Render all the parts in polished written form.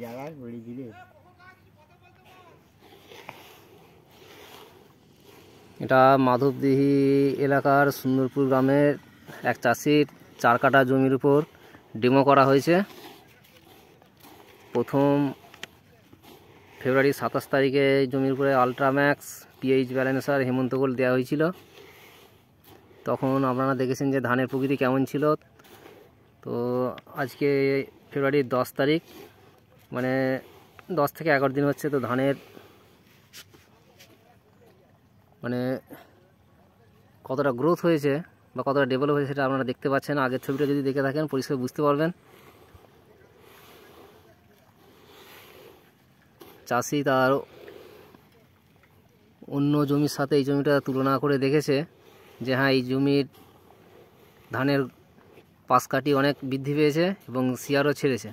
জায়গায় বলি দিলে এটা মাধবদিহি এলাকার সুন্দরপুর গ্রামের এক চাষির 4 কাঠা জমির উপর ডেমো করা হয়েছে। প্রথম ফেব্রুয়ারি 27 তারিখে জমির উপরে আলট্রাম্যাক্স পিএইচ ব্যালেন্সার হেমন্ত গোল্ড দেওয়া হয়েছিল। তখন আপনারা দেখেছেন যে ধানের প্রকৃতি কেমন ছিল। তো আজকে ফেব্রুয়ারির 10 তারিখ, মানে 10 থেকে 11 দিন হচ্ছে। তো ধানের মানে কতটা গ্রোথ হয়েছে বা কতটা ডেভেলপ হয়েছে সেটা আপনারা দেখতে পাচ্ছেন। আগের ছবিটা যদি দেখে থাকেন পরিষ্কার বুঝতে পারবেন। চাষি তার অন্য জমির সাথে এই জমিটা তুলনা করে দেখেছে যে হ্যাঁ, এই জমির ধানের পাশ কাটি অনেক বৃদ্ধি পেয়েছে এবং শিয়ারও ছেড়েছে।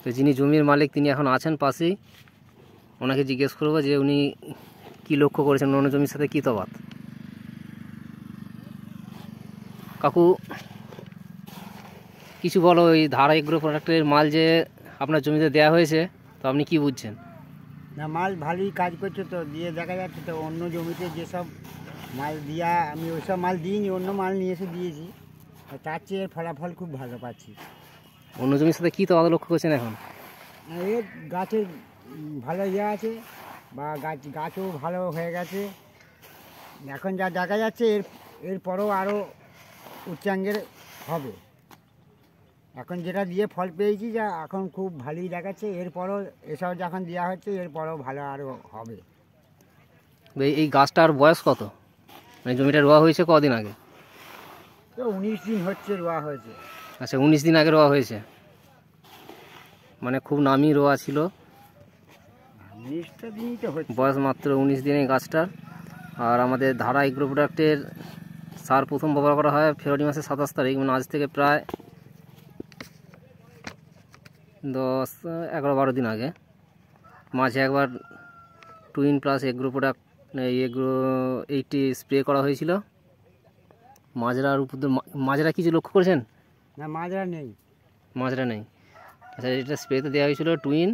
তো যিনি জমির মালিক তিনি এখন আছেন পাশেই, ওনাকে জিজ্ঞেস করবো যে উনি কি লক্ষ্য করেছেন, অন্য জমির সাথে কী তফাৎ। কাকু কিছু বলো, ওই ধারা এগ্রো প্রোডাক্টের মাল যে আপনার জমিতে দেওয়া হয়েছে, তো আপনি কি বুঝছেন? না, মাল ভালোই কাজ করছে। তো দিয়ে দেখা যাচ্ছে তো অন্য জমিতে যেসব মাল দিয়া আমি ওইসব মাল দিইনি, অন্য মাল নিয়ে এসে দিয়েছি। তার চেয়ে ফলাফল খুব ভালো পাচ্ছি। অন্য জমির সাথে কী তফাৎ লক্ষ্য করছেন এখন? এর গাছের ভালো আছে বা গাছও ভালো হয়ে গেছে। এখন যা দেখা যাচ্ছে এরপরও আরও উচ্চাঙ্গের হবে। এখন যেটা দিয়ে ফল পেয়েছি যা এখন খুব ভালোই দেখাচ্ছে। এরপরও এসব যখন দেওয়া হচ্ছে এরপরও ভালো আরও হবে। এই গাছটার বয়স কত, মানে জমিটা রোয়া হয়েছে কদিন আগে? তো 19 দিন হচ্ছে রোয়া হয়েছে। আচ্ছা, 19 দিন আগে রোয়া হয়েছে, মানে খুব নামি রোয়া ছিল। 19টা দিনই তো হচ্ছে, বয়স মাত্র 19 দিন এই গাছটার। আর আমাদের ধারা এগ্রো প্রোডাক্টের সার প্রথম ব্যবহার করা হয় ফেব্রুয়ারি মাসের 27 তারিখ, মানে আজ থেকে প্রায় 10, 11, 12 দিন আগে। মাঝে একবার twin plus agro product agro 80 spray করা হয়েছিল মাজরার উপর। মাজরা কিছু লক্ষ্য করেছেন? না মাজরা নেই। মাজরা নেই। আচ্ছা, এটা স্প্রেতে দেওয়া হয়েছিল টুইন